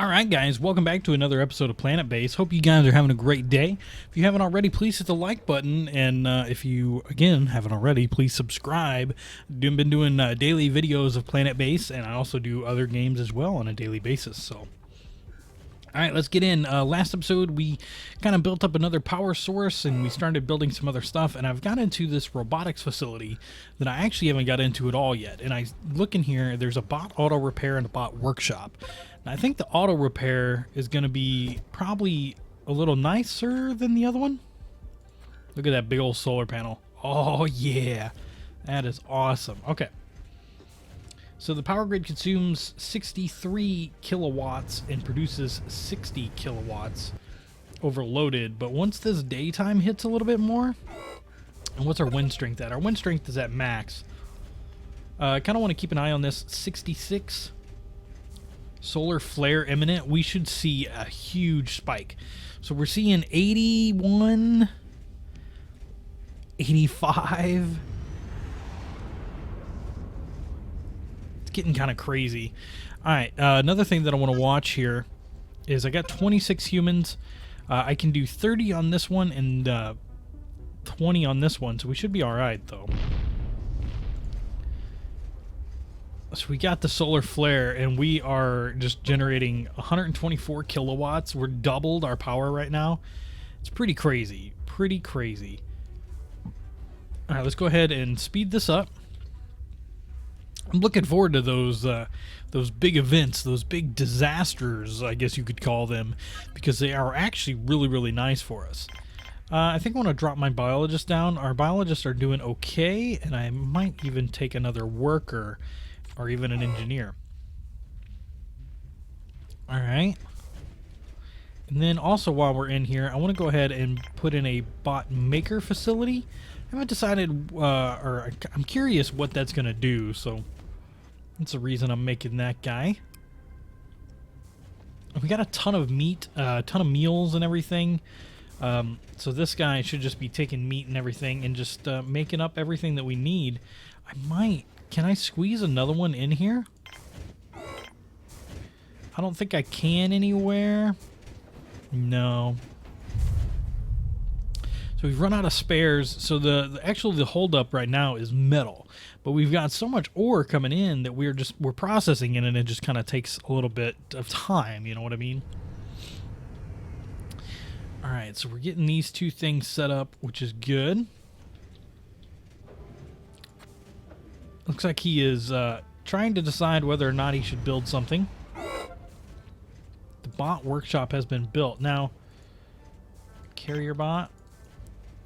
Alright guys, welcome back to another episode of PlanetBase. Hope you guys are having a great day. If you haven't already, please hit the like button, and if you, again, haven't already, please subscribe. I've been doing daily videos of PlanetBase, and I also do other games as well on a daily basis, so... Alright, let's get in. Last episode, we kind of built up another power source, and we started building some other stuff, and I've got into this robotics facility that I actually haven't got into at all yet. And I look in here, there's a bot auto repair and a bot workshop. And I think the auto repair is going to be probably a little nicer than the other one. Look at that big old solar panel. Oh, yeah. That is awesome. Okay. So the power grid consumes 63 kilowatts and produces 60 kilowatts overloaded. But once this daytime hits a little bit more, and what's our wind strength at? Our wind strength is at max. I kind of want to keep an eye on this. 66. Solar flare imminent. We should see a huge spike. So we're seeing 81, 85. Getting kind of crazy. Alright, another thing that I want to watch here is I got 26 humans. I can do 30 on this one and 20 on this one, so we should be alright though. So we got the solar flare and we are just generating 124 kilowatts. We're doubled our power right now. It's pretty crazy. Pretty crazy. Alright, let's go ahead and speed this up. I'm looking forward to those big events, those big disasters, I guess you could call them, because they are actually really, really nice for us. I think I want to drop my biologist down. Our biologists are doing okay, and I might even take another worker or even an engineer. Alright. And then also while we're in here, I want to go ahead and put in a bot maker facility. I haven't decided, or I'm curious what that's going to do, so that's the reason I'm making that guy. We got a ton of meat, a ton of meals and everything, so this guy should just be taking meat and everything and just making up everything that we need. Can I squeeze another one in here? I don't think I can anywhere. No. So we've run out of spares, so the holdup right now is metal, but we've got so much ore coming in that we're processing it, and it just kind of takes a little bit of time, you know what I mean? Alright, so we're getting these two things set up, which is good. Looks like he is trying to decide whether or not he should build something. The bot workshop has been built. Now, carrier bot,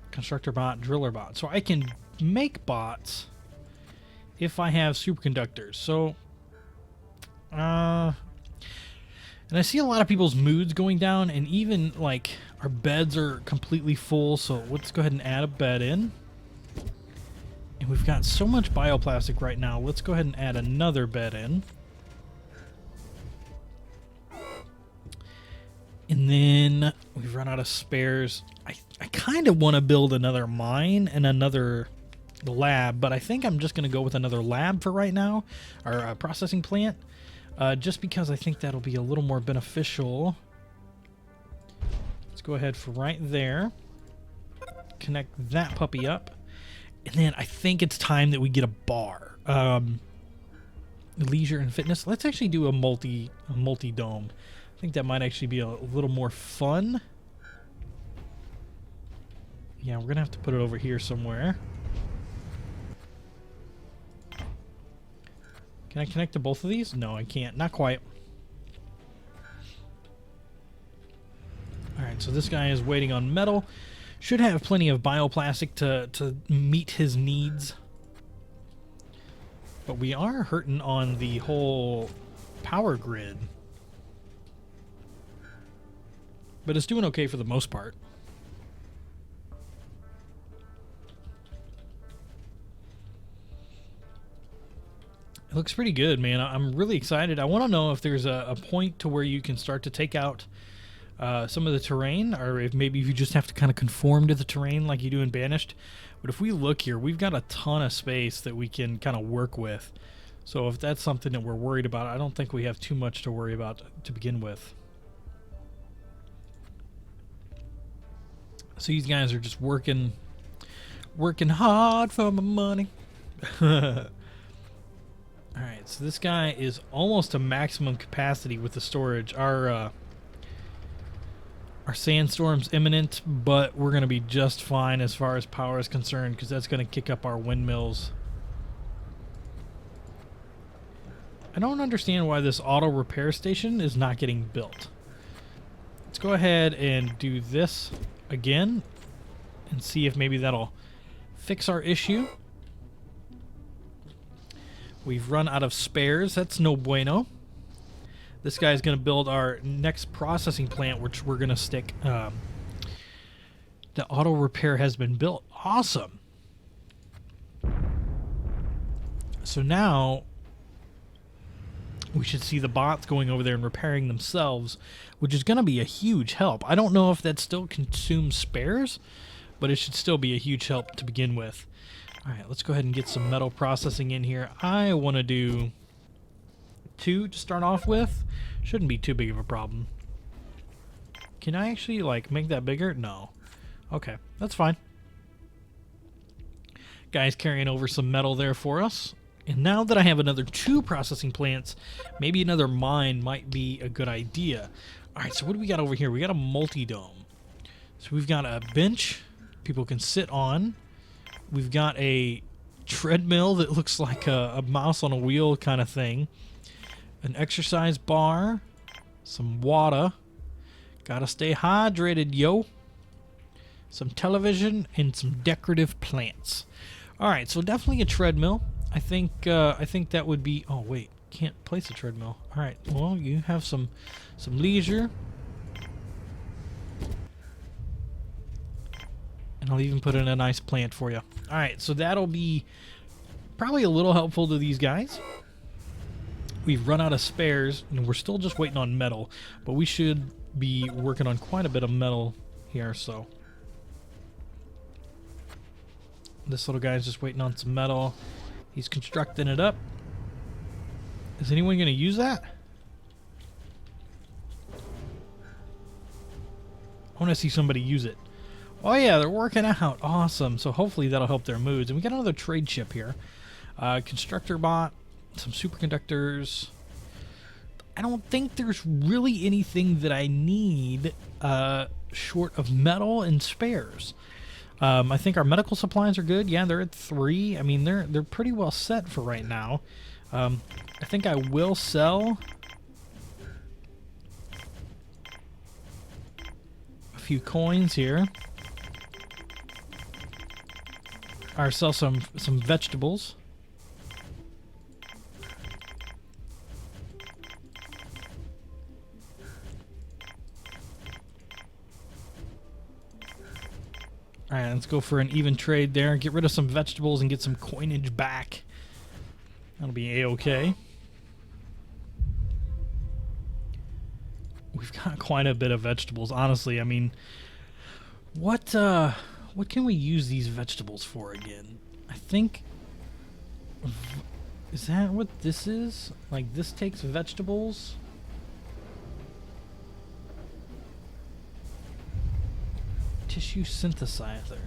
constructor bot, driller bot. So I can make bots if I have superconductors. So, and I see a lot of people's moods going down, and even like our beds are completely full. So let's go ahead and add a bed in. And we've got so much bioplastic right now. Let's go ahead and add another bed in. And then we've run out of spares. I kind of want to build another mine and another lab, but I think I'm just going to go with another lab for right now, or processing plant, just because I think that'll be a little more beneficial. Let's go ahead for right there. Connect that puppy up. And then I think it's time that we get a bar. Leisure and fitness. Let's actually do a multi-dome. I think that might actually be a little more fun. Yeah, we're going to have to put it over here somewhere. Can I connect to both of these? No, I can't. Not quite. Alright, so this guy is waiting on metal. Should have plenty of bioplastic to meet his needs. But we are hurting on the whole power grid. But it's doing okay for the most part. It looks pretty good, man. I'm really excited. I want to know if there's a point to where you can start to take out some of the terrain, or if maybe you just have to kind of conform to the terrain like you do in Banished. But if we look here, we've got a ton of space that we can kind of work with. So if that's something that we're worried about, I don't think we have too much to worry about to begin with. So these guys are just working hard for my money. Alright, so this guy is almost to maximum capacity with the storage. Our sandstorm's imminent, but we're going to be just fine as far as power is concerned, because that's going to kick up our windmills. I don't understand why this auto repair station is not getting built. Let's go ahead and do this again and see if maybe that'll fix our issue. We've run out of spares. That's no bueno. This guy's going to build our next processing plant, which we're going to stick. The auto repair has been built. Awesome. So now we should see the bots going over there and repairing themselves, which is going to be a huge help. I don't know if that still consumes spares, but it should still be a huge help to begin with. All right, let's go ahead and get some metal processing in here. I want to do 2 to start off with. Shouldn't be too big of a problem. Can I actually, like, make that bigger? No. Okay, that's fine. Guy's carrying over some metal there for us. And now that I have another 2 processing plants, maybe another mine might be a good idea. All right, so what do we got over here? We got a multi-dome. So we've got a bench people can sit on. We've got a treadmill that looks like a mouse on a wheel kind of thing. An exercise bar. Some water. Gotta stay hydrated, yo. Some television and some decorative plants. All right, so definitely a treadmill. I think that would be. Oh wait, can't place a treadmill. All right, well you have some leisure, and I'll even put in a nice plant for you. All right, so that'll be probably a little helpful to these guys. We've run out of spares, and we're still just waiting on metal, but we should be working on quite a bit of metal here. So this little guy's just waiting on some metal. He's constructing it up. Is anyone going to use that? I want to see somebody use it. Oh yeah, they're working out. Awesome. So hopefully that'll help their moods. And we got another trade ship here. Constructor bot. Some superconductors. I don't think there's really anything that I need short of metal and spares. I think our medical supplies are good. Yeah, they're at 3. I mean, they're pretty well set for right now. I think I will sell a few coins here. Or sell some vegetables. Alright, let's go for an even trade there. Get rid of some vegetables and get some coinage back. That'll be a-okay. We've got quite a bit of vegetables, honestly. I mean, what can we use these vegetables for again? I think... Is that what this is? Like, this takes vegetables? Tissue synthesizer.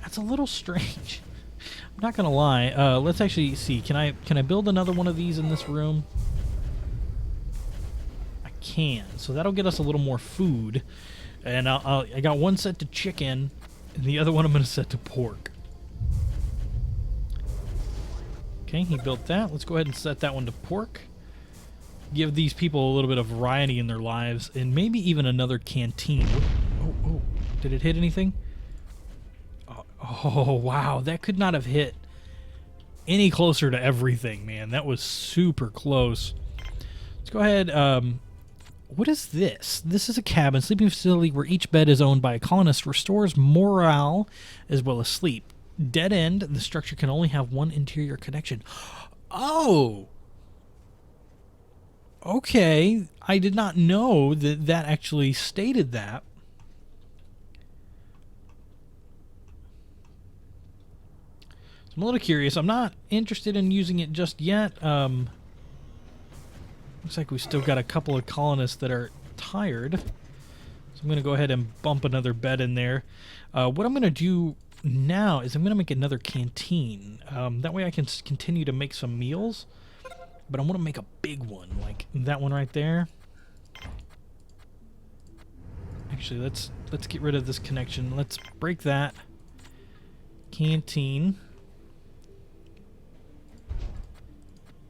That's a little strange. I'm not gonna lie. Let's actually see. Can I build another one of these in this room? I can. So that'll get us a little more food. And I got one set to chicken, and the other one I'm gonna set to pork. Okay, he built that. Let's go ahead and set that one to pork. Give these people a little bit of variety in their lives, and maybe even another canteen. Oh, did it hit anything? Oh, wow, that could not have hit any closer to everything, man. That was super close. Let's go ahead. What is this? This is a cabin, sleeping facility where each bed is owned by a colonist, restores morale as well as sleep. Dead end, the structure can only have one interior connection. Oh! Okay, I did not know that that actually stated that. So I'm a little curious. I'm not interested in using it just yet. Looks like we still got a couple of colonists that are tired. So I'm going to go ahead and bump another bed in there. What I'm going to do now is I'm going to make another canteen. That way I can continue to make some meals. But I want to make a big one, like that one right there. Actually, let's get rid of this connection. Let's break that. Canteen.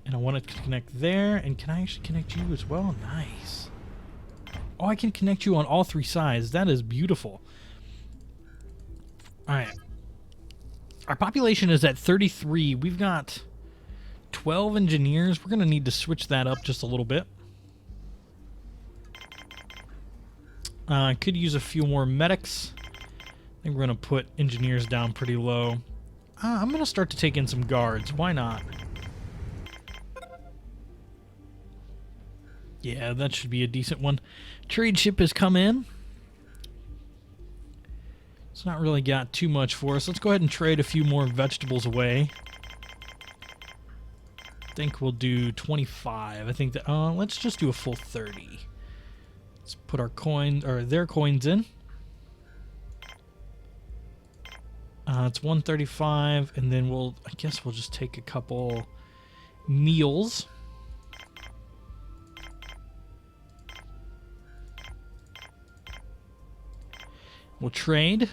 And I want to connect there. And can I actually connect you as well? Nice. Oh, I can connect you on all three sides. That is beautiful. Alright. Our population is at 33. We've got 12 engineers. We're going to need to switch that up just a little bit. I could use a few more medics. I think we're going to put engineers down pretty low. I'm going to start to take in some guards. Why not? Yeah, that should be a decent one. Trade ship has come in. It's not really got too much for us. Let's go ahead and trade a few more vegetables away. I think we'll do 25. I think that let's just do a full 30. Let's put our coins or their coins in. It's 135, and then I guess we'll just take a couple meals. We'll trade.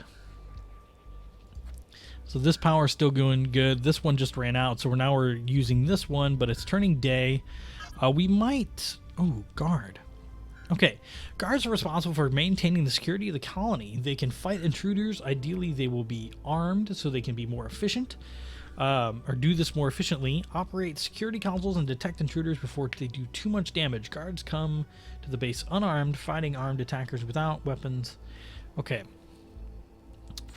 So this power is still going good. This one just ran out, so now we're using this one, but it's turning day. We might... Oh, guard. Okay. Guards are responsible for maintaining the security of the colony. They can fight intruders. Ideally, they will be armed so they can be more efficient, or do this more efficiently. Operate security consoles and detect intruders before they do too much damage. Guards come to the base unarmed, fighting armed attackers without weapons. Okay.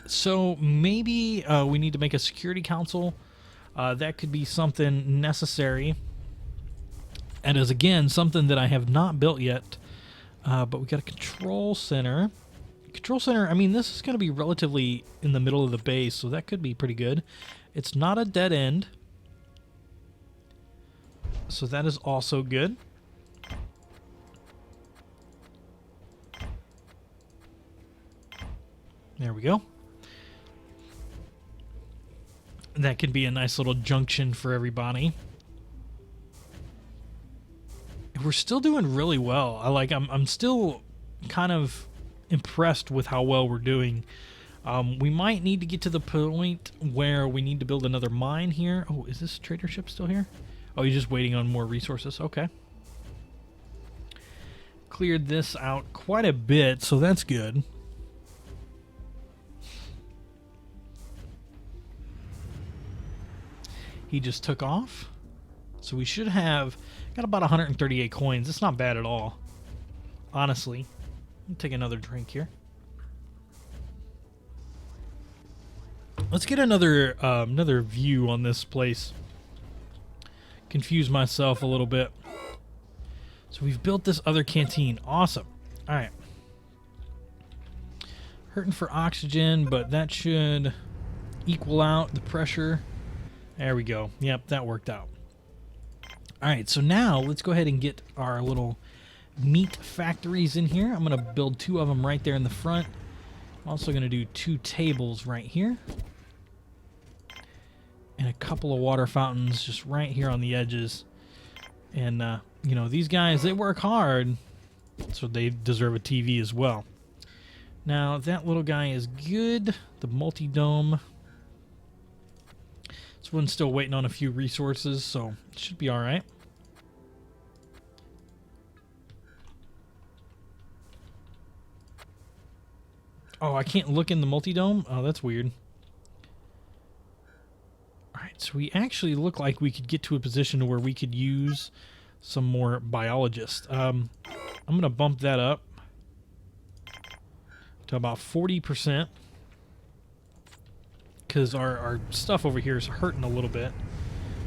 So maybe we need to make a security council. That could be something necessary. And is again something that I have not built yet. But we got a control center. Control center, I mean, this is going to be relatively in the middle of the base, so that could be pretty good. It's not a dead end. So that is also good. There we go. That could be a nice little junction for everybody. We're still doing really well. I'm still kind of impressed with how well we're doing. We might need to get to the point where we need to build another mine here. Oh, is this trader ship still here? Oh, you're just waiting on more resources. Okay. Cleared this out quite a bit, so that's good. He just took off. So we should have got about 138 coins. It's not bad at all, honestly. I'll take another drink here. Let's get another view on this place. Confuse myself a little bit. So we've built this other canteen. Awesome. All right. Hurting for oxygen, but that should equal out the pressure. There we go. Yep, that worked out. All right, so now let's go ahead and get our little meat factories in here. I'm going to build 2 of them right there in the front. I'm also going to do 2 tables right here. And a couple of water fountains just right here on the edges. And, you know, these guys, they work hard, so they deserve a TV as well. Now, that little guy is good. The multi-dome. This one's still waiting on a few resources, so it should be all right. Oh, I can't look in the multi-dome? Oh, that's weird. All right, so we actually look like we could get to a position where we could use some more biologists. I'm going to bump that up to about 40%. Because our stuff over here is hurting a little bit.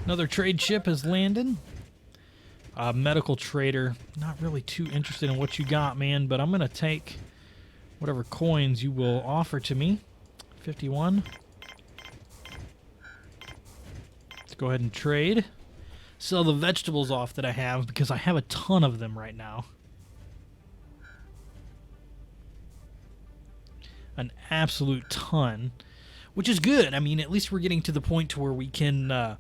Another trade ship has landed. Medical trader. Not really too interested in what you got, man, but I'm going to take whatever coins you will offer to me. 51. Let's go ahead and trade. Sell the vegetables off that I have because I have a ton of them right now. An absolute ton, which is good. I mean, at least we're getting to the point to where we can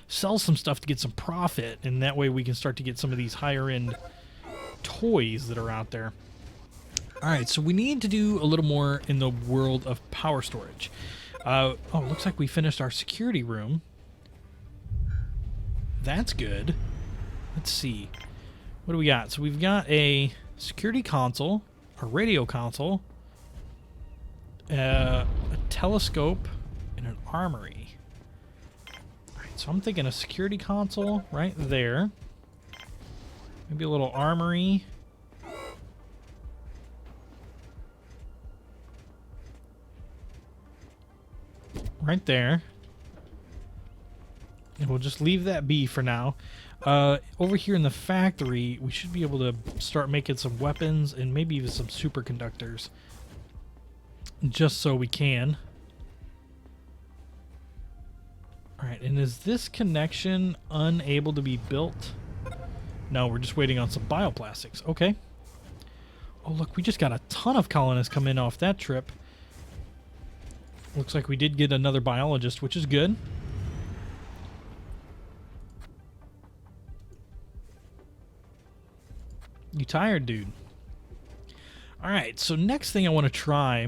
sell some stuff to get some profit, and that way we can start to get some of these higher-end toys that are out there. All right, so we need to do a little more in the world of power storage. Oh, looks like we finished our security room. That's good. Let's see. What do we got? So we've got a security console, a radio console, a telescope, and an armory. All right, so I'm thinking a security console right there. Maybe a little armory. Right there. And we'll just leave that be for now. Over here in the factory, we should be able to start making some weapons and maybe even some superconductors. Just so we can. Alright, and is this connection unable to be built? No, we're just waiting on some bioplastics. Okay. Oh, look, we just got a ton of colonists come in off that trip. Looks like we did get another biologist, which is good. You tired, dude? Alright, so next thing I want to try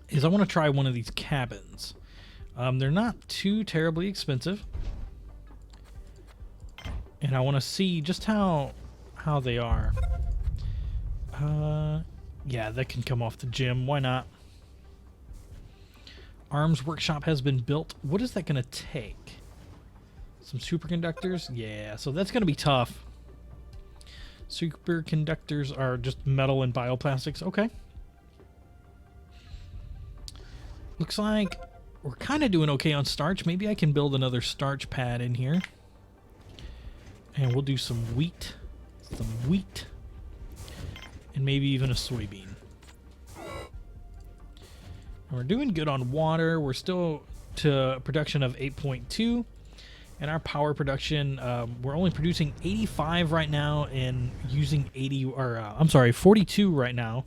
is I want to try one of these cabins. They're not too terribly expensive. And I want to see just how they are. Yeah, that can come off the gym. Why not? Arms workshop has been built. What is that going to take? Some superconductors? Yeah, so that's going to be tough. Superconductors are just metal and bioplastics. Okay. Looks like we're kind of doing okay on starch. Maybe I can build another starch pad in here. And we'll do some wheat. And maybe even a soybean. And we're doing good on water. We're still to production of 8.2. And our power production, we're only producing 85 right now and using 42 right now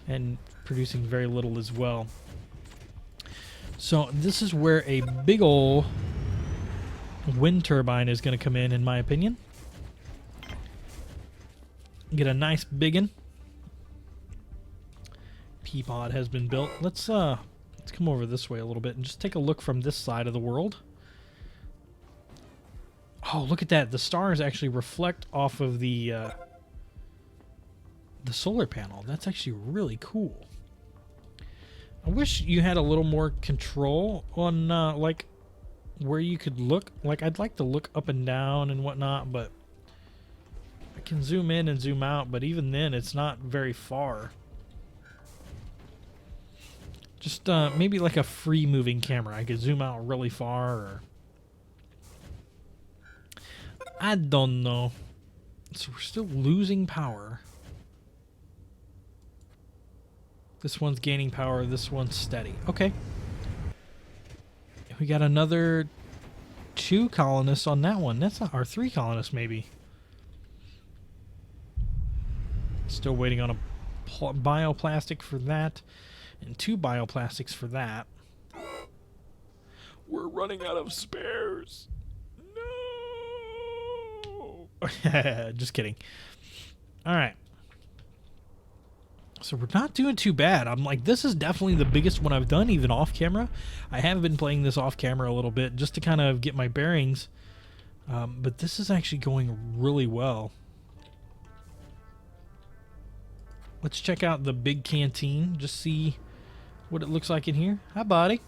and producing very little as well. So this is where a big ol' wind turbine is going to come in my opinion. Get a nice biggin. Pea pod has been built. Let's come over this way a little bit and just take a look from this side of the world. Oh, look at that. The stars actually reflect off of the solar panel. That's actually really cool. I wish you had a little more control on like where you could look. Like I'd like to look up and down and whatnot, but I can zoom in and zoom out, but even then it's not very far. Just maybe like a free moving camera. I could zoom out really far, or I don't know. So we're still losing power. This one's gaining power. This one's steady. Okay. We got another 2 colonists on that one. That's not our 3 colonists, maybe. Still waiting on a bioplastic for that. And 2 bioplastics for that. We're running out of spares. No. Just kidding. All right. So we're not doing too bad. I'm like, this is definitely the biggest one I've done, even off camera. I have been playing this off camera a little bit just to kind of get my bearings. But this is actually going really well. Let's check out the big canteen. Just see what it looks like in here. Hi, buddy.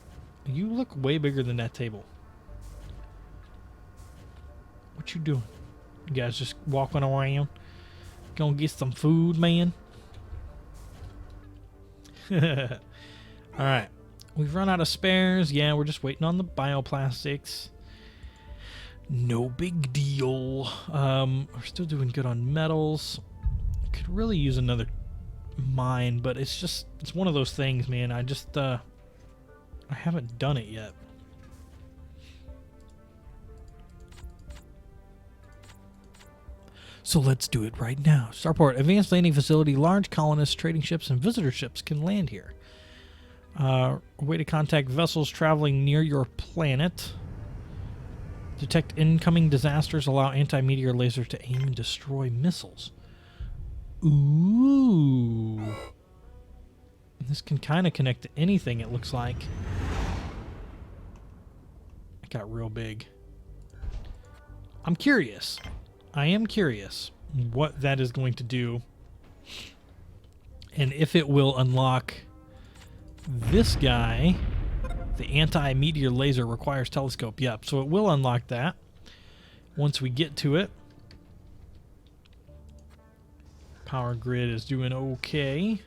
You look way bigger than that table. What you doing? You guys just walking around? Gonna get some food, man? Alright. We've run out of spares. Yeah, we're just waiting on the bioplastics. No big deal. We're still doing good on metals. Could really use another mine, but it's one of those things, man. I haven't done it yet. So let's do it right now. Starport, advanced landing facility. Large colonists, trading ships, and visitor ships can land here. A way to contact vessels traveling near your planet. Detect incoming disasters. Allow anti-meteor lasers to aim and destroy missiles. Ooh. This can kind of connect to anything, it looks like. It got real big. I'm curious. I am curious what that is going to do. And if it will unlock this guy. The anti-meteor laser requires telescope. Yep, so it will unlock that once we get to it. Power grid is doing okay.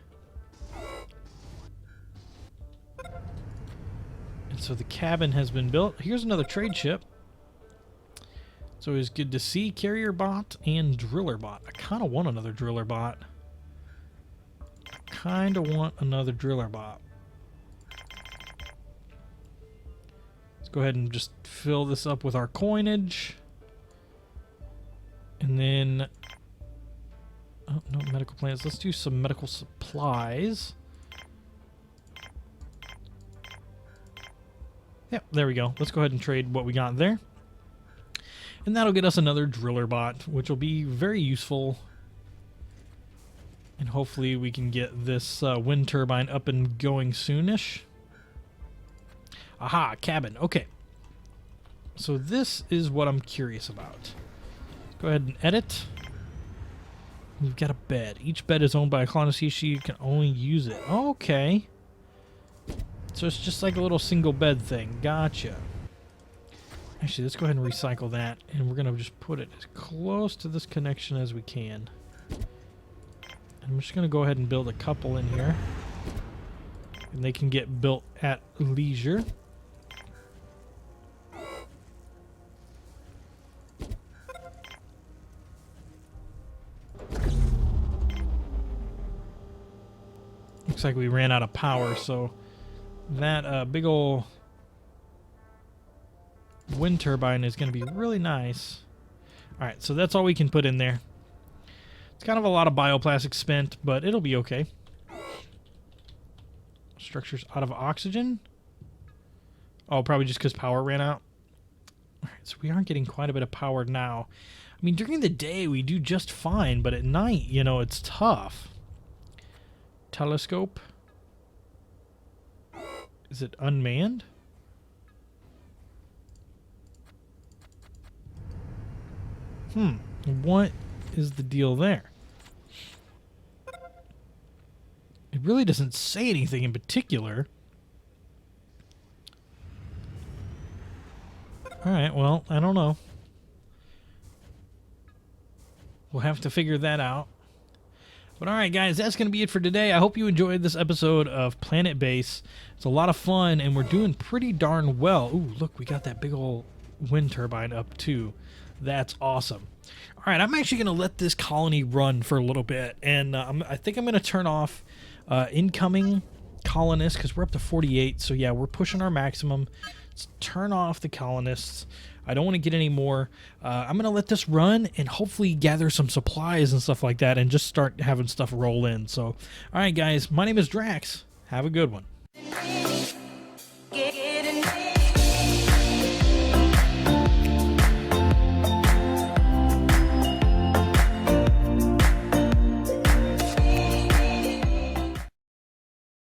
And so the cabin has been built. Here's another trade ship. It's always good to see. Carrier bot and driller bot. I kind of want another driller bot. Go ahead and just fill this up with our coinage. And then... oh, no medical plants. Let's do some medical supplies. Yep, there we go. Let's go ahead and trade what we got there. And that'll get us another driller bot, which will be very useful. And hopefully we can get this wind turbine up and going soonish. Aha, cabin. Okay. So this is what I'm curious about. Go ahead and edit. We've got a bed. Each bed is owned by a colonist. You can only use it. Okay. So it's just like a little single bed thing. Gotcha. Actually, let's go ahead and recycle that. And we're going to just put it as close to this connection as we can. And I'm just going to go ahead and build a couple in here. And they can get built at leisure. Looks like we ran out of power, so that big ol' wind turbine is going to be really nice. Alright, so that's all we can put in there. It's kind of a lot of bioplastic spent, but it'll be okay. Structure's out of oxygen. Oh, probably just because power ran out. Alright, so we aren't getting quite a bit of power now. I mean, during the day we do just fine, but at night, you know, it's tough. Telescope. Is it unmanned? What is the deal there? It really doesn't say anything in particular. Alright, well, I don't know. We'll have to figure that out. But alright guys, that's going to be it for today. I hope you enjoyed this episode of PlanetBase. It's a lot of fun, and we're doing pretty darn well. Ooh, look, we got that big old wind turbine up too. That's awesome. Alright, I'm actually going to let this colony run for a little bit, and I think I'm going to turn off incoming colonists, because we're up to 48, so yeah, we're pushing our maximum. Let's turn off the colonists. I don't want to get any more. I'm going to let this run and hopefully gather some supplies and stuff like that and just start having stuff roll in. So, all right, guys, my name is Draax. Have a good one.